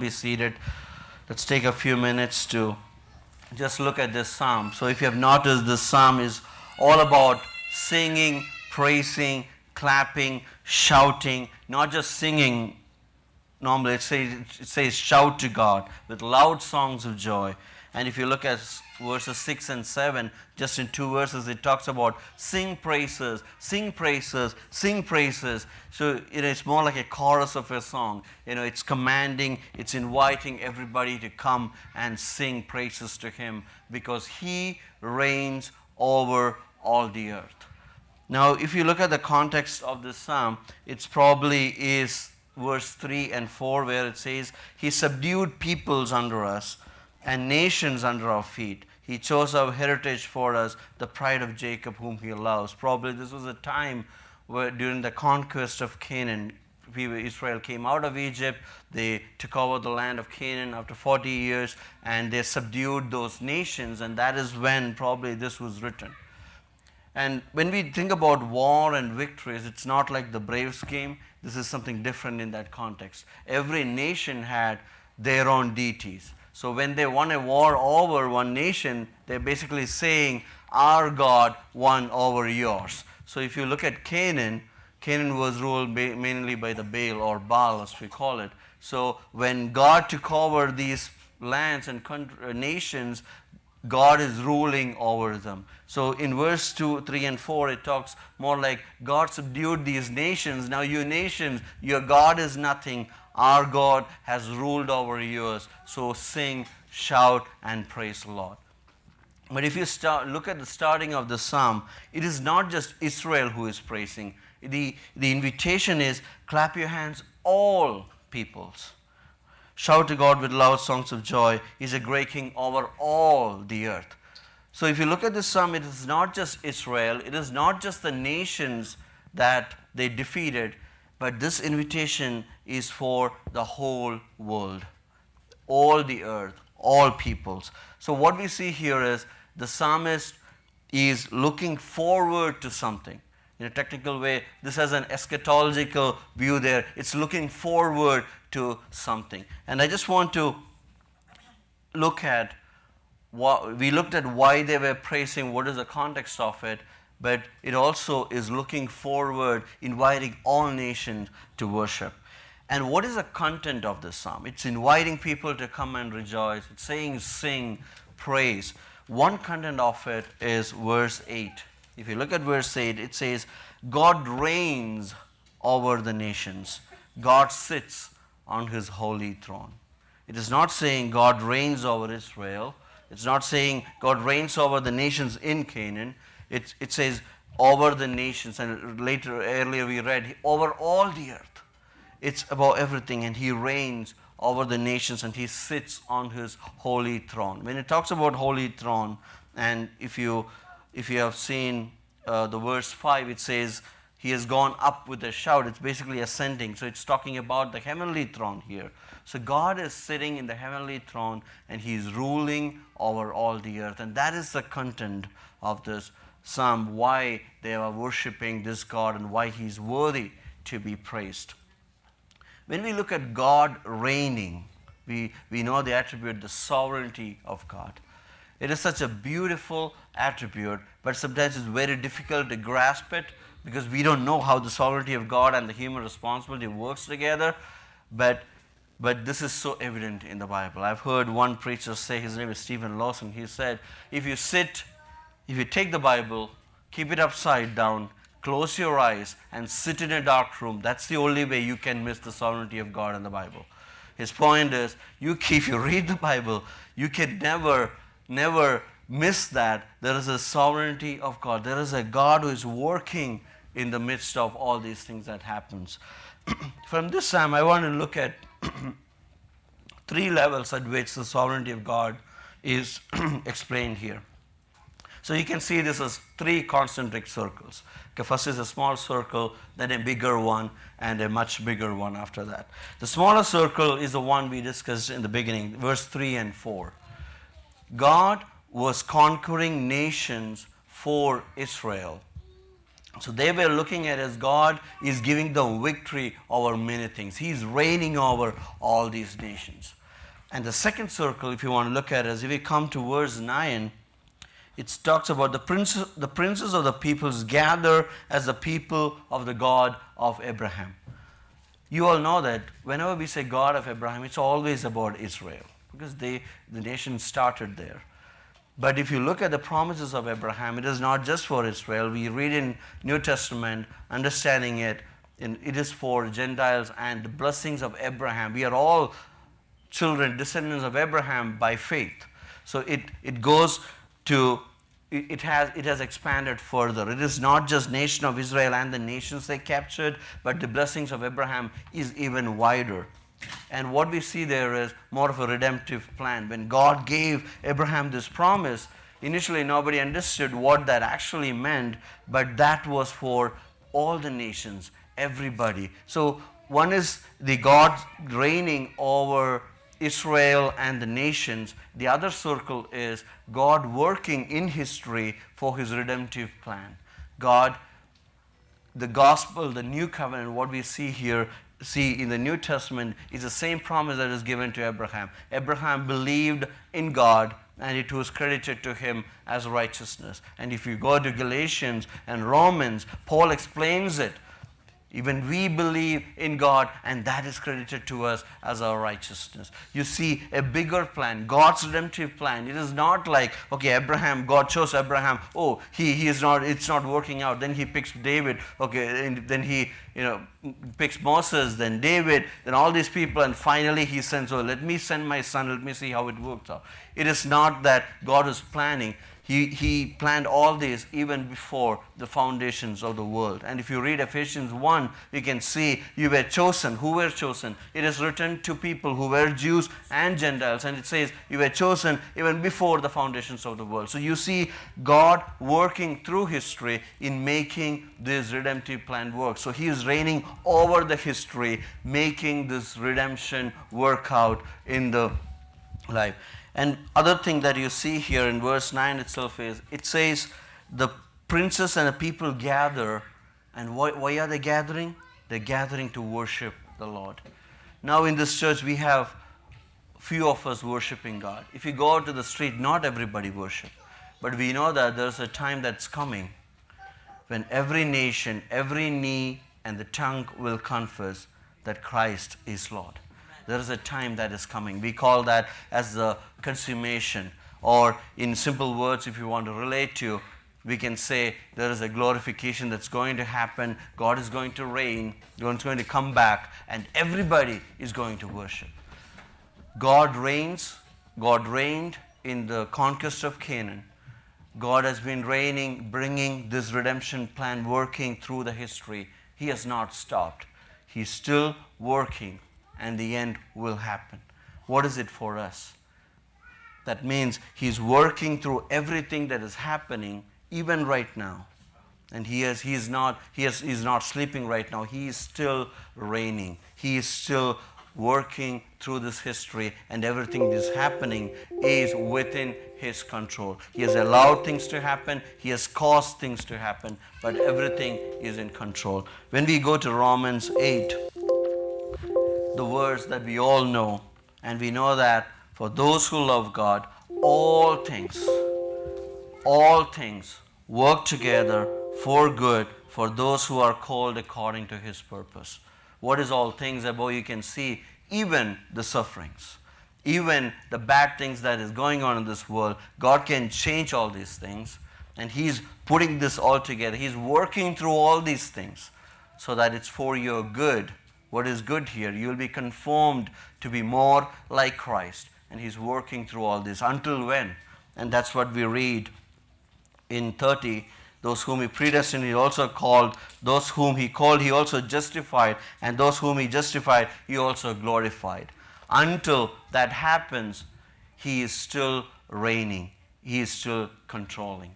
Be seated. Let's take a few minutes to just look at this psalm. So, if you have noticed, this psalm is all about singing, praising, clapping, shouting, not just singing. Normally, it says shout to God with loud songs of joy. And if you look at verses 6 and 7, just in two verses, it talks about sing praises, sing praises, sing praises. So it's more like a chorus of a song. It's commanding, it's inviting everybody to come and sing praises to Him because He reigns over all the earth. Now, if you look at the context of this psalm, it's probably is verse 3 and 4 where it says, He subdued peoples under us and nations under our feet. He chose our heritage for us, the pride of Jacob whom He loves. Probably this was a time where during the conquest of Canaan, Israel came out of Egypt, they took over the land of Canaan after 40 years and they subdued those nations, and that is when probably this was written. And when we think about war and victories, it's not like the Braves game. This is something different in that context. Every nation had their own deities. So when they won a war over one nation, they're basically saying, our God won over yours. So if you look at Canaan, Canaan was ruled mainly by the Baal or Baal as we call it. So when God took over these lands and nations, God is ruling over them. So in verse 2, 3 and 4 it talks more like God subdued these nations. Now you nations, your God is nothing. Our God has ruled over yours. So sing, shout and praise the Lord. But if you look at the starting of the psalm, it is not just Israel who is praising. The invitation is clap your hands all peoples. Shout to God with loud songs of joy. He's a great king over all the earth. So if you look at this psalm, it is not just Israel, it is not just the nations that they defeated, but this invitation is for the whole world, all the earth, all peoples. So what we see here is the psalmist is looking forward to something. In a technical way, this has an eschatological view there. It's looking forward to something. And I just want to look at we looked at why they were praising, what is the context of it, but it also is looking forward, inviting all nations to worship. And what is the content of this psalm? It's inviting people to come and rejoice. It's saying sing, praise. One content of it is verse 8. If you look at verse 8, it says, God reigns over the nations. God sits on His holy throne. It is not saying God reigns over Israel. It's not saying God reigns over the nations in Canaan. It says over the nations. And earlier we read, over all the earth. It's about everything, and He reigns over the nations and He sits on His holy throne. When it talks about holy throne, and if you have seen the verse 5, it says He has gone up with a shout. It's basically ascending. So it's talking about the heavenly throne here. So God is sitting in the heavenly throne and He is ruling over all the earth. And that is the content of this psalm, why they are worshiping this God and why He is worthy to be praised. When we look at God reigning, we know the attribute, the sovereignty of God. It is such a beautiful attribute, but sometimes it's very difficult to grasp it because we don't know how the sovereignty of God and the human responsibility works together. But this is so evident in the Bible. I've heard one preacher say, his name is Stephen Lawson, he said, if you take the Bible, keep it upside down, close your eyes and sit in a dark room, that's the only way you can miss the sovereignty of God in the Bible. His point is, if you read the Bible, you can never miss that there is a sovereignty of God. There is a God who is working in the midst of all these things that happens. From this psalm, I want to look at three levels at which the sovereignty of God is explained here. So you can see this as three concentric circles. Okay, first is a small circle, then a bigger one, and a much bigger one after that. The smaller circle is the one we discussed in the beginning, verse 3 and 4. God was conquering nations for Israel. So they were looking at as God is giving the victory over many things. He's reigning over all these nations. And the second circle, if you want to look at it, as if we come to verse 9, it talks about the princes of the peoples gather as the people of the God of Abraham. You all know that whenever we say God of Abraham, it's always about Israel because the nation started there. But if you look at the promises of Abraham, it is not just for Israel. We read in New Testament, understanding it, it is for Gentiles and the blessings of Abraham. We are all children, descendants of Abraham by faith. So it goes to, it has expanded further. It is not just nation of Israel and the nations they captured, but the blessings of Abraham is even wider. And what we see there is more of a redemptive plan. When God gave Abraham this promise, initially nobody understood what that actually meant, but that was for all the nations, everybody. So one is the God reigning over Israel and the nations. The other circle is God working in history for his redemptive plan. God, the gospel, the new covenant, what we see here, see in the New Testament, is the same promise that is given to Abraham. Abraham believed in God and it was credited to him as righteousness. And if you go to Galatians and Romans, Paul explains it. Even we believe in God, and that is credited to us as our righteousness. You see a bigger plan, God's redemptive plan. It is not like, okay, Abraham, God chose Abraham. Oh, he is not. It's not working out. Then he picks David. Okay, and then he picks Moses, then David, then all these people, and finally he sends. Oh, let me send my son. Let me see how it works out. It is not that God is planning. He planned all this even before the foundations of the world. And if you read Ephesians 1, you can see you were chosen. Who were chosen? It is written to people who were Jews and Gentiles. And it says you were chosen even before the foundations of the world. So you see God working through history in making this redemptive plan work. So he is reigning over the history, making this redemption work out in the life. And other thing that you see here in verse 9 itself is, it says the princes and the people gather. And why are they gathering? They're gathering to worship the Lord. Now in this church we have few of us worshiping God. If you go out to the street, not everybody worship. But we know that there's a time that's coming when every nation, every knee and the tongue will confess that Christ is Lord. There is a time that is coming. We call that as the consummation, or in simple words, if you want to relate to, we can say there is a glorification that's going to happen. God is going to reign. God is going to come back, and everybody is going to worship. God reigns. God reigned in the conquest of Canaan. God has been reigning, bringing this redemption plan, working through the history. He has not stopped. He's still working. And the end will happen. What is it for us? That means he's working through everything that is happening, even right now. And he's not sleeping right now. He is still reigning. He is still working through this history, and everything that is happening is within his control. He has allowed things to happen. He has caused things to happen, but everything is in control. When we go to Romans 8, the words that we all know, and we know that for those who love God, all things work together for good for those who are called according to his purpose. What is all things? Above you can see even the sufferings, even the bad things that is going on in this world. God can change all these things, and he's putting this all together. He's working through all these things so that it's for your good. What is good here? You'll be conformed to be more like Christ. And he's working through all this. Until when? And that's what we read in 30. Those whom he predestined, he also called. Those whom he called, he also justified. And those whom he justified, he also glorified. Until that happens, he is still reigning. He is still controlling.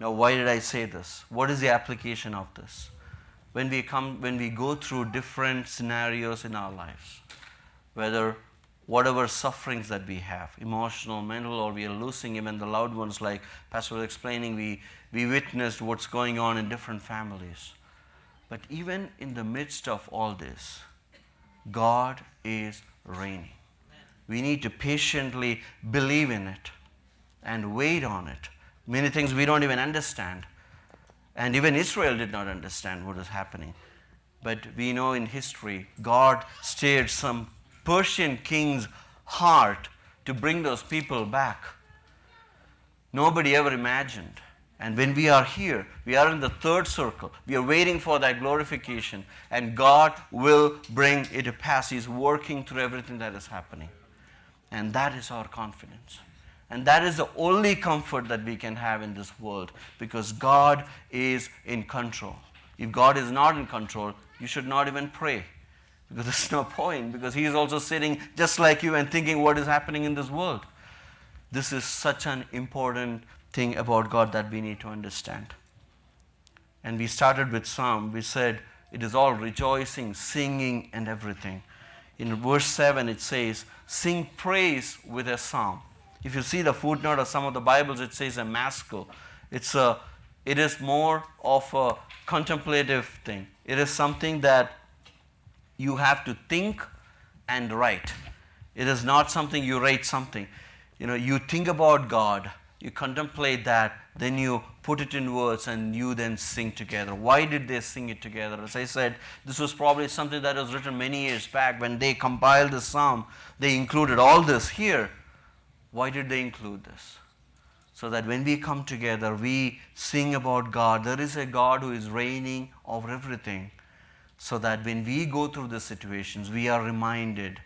Now, why did I say this? What is the application of this? When we go through different scenarios in our lives, whether whatever sufferings that we have, emotional, mental, or we are losing even the loved ones, like Pastor was explaining, we witnessed what's going on in different families. But even in the midst of all this, God is reigning. We need to patiently believe in it and wait on it. Many things we don't even understand. And even Israel did not understand what is happening. But we know in history, God stirred some Persian king's heart to bring those people back. Nobody ever imagined. And when we are here, we are in the third circle. We are waiting for that glorification. And God will bring it to pass. He's working through everything that is happening. And that is our confidence. And that is the only comfort that we can have in this world, because God is in control. If God is not in control, you should not even pray, because there's no point, because He is also sitting just like you and thinking what is happening in this world. This is such an important thing about God that we need to understand. And we started with Psalm. We said it is all rejoicing, singing, and everything. In verse 7 it says, sing praise with a psalm. If you see the footnote of some of the Bibles, it says a maskil. It is more of a contemplative thing. It is something that you have to think and write. It is not something you write something. You think about God, you contemplate that, then you put it in words and you then sing together. Why did they sing it together? As I said, this was probably something that was written many years back. When they compiled the psalm, they included all this here. Why did they include this? So that when we come together, we sing about God. There is a God who is reigning over everything. So that when we go through the situations, we are reminded,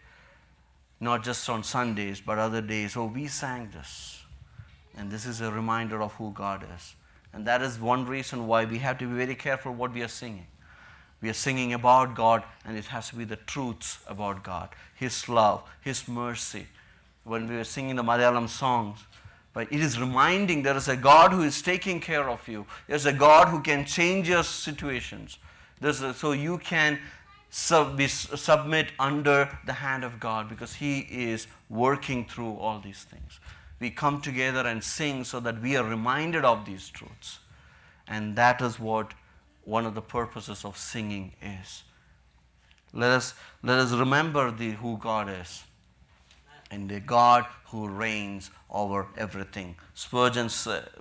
not just on Sundays, but other days, oh, we sang this. And this is a reminder of who God is. And that is one reason why we have to be very careful what we are singing. We are singing about God, and it has to be the truths about God, His love, His mercy. When we were singing the Malayalam songs, but it is reminding there is a God who is taking care of you. There's a God who can change your situations. So you can submit under the hand of God, because He is working through all these things. We come together and sing so that we are reminded of these truths. And that is what one of the purposes of singing is. Let us remember who God is, and the God who reigns over everything. Spurgeon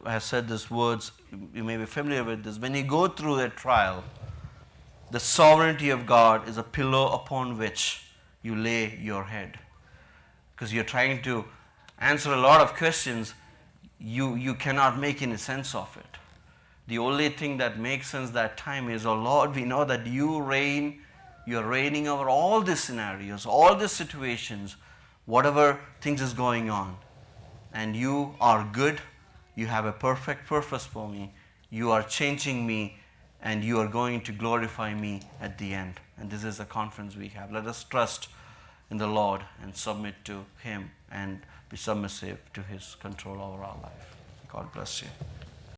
has said these words, you may be familiar with this. When you go through a trial, the sovereignty of God is a pillow upon which you lay your head. Because you're trying to answer a lot of questions, you cannot make any sense of it. The only thing that makes sense that time is, oh Lord, we know that you reign, you're reigning over all these scenarios, all these situations, whatever things is going on. And you are good, you have a perfect purpose for me, you are changing me, and you are going to glorify me at the end. And this is a confidence we have. Let us trust in the Lord and submit to Him and be submissive to His control over our life. God bless you.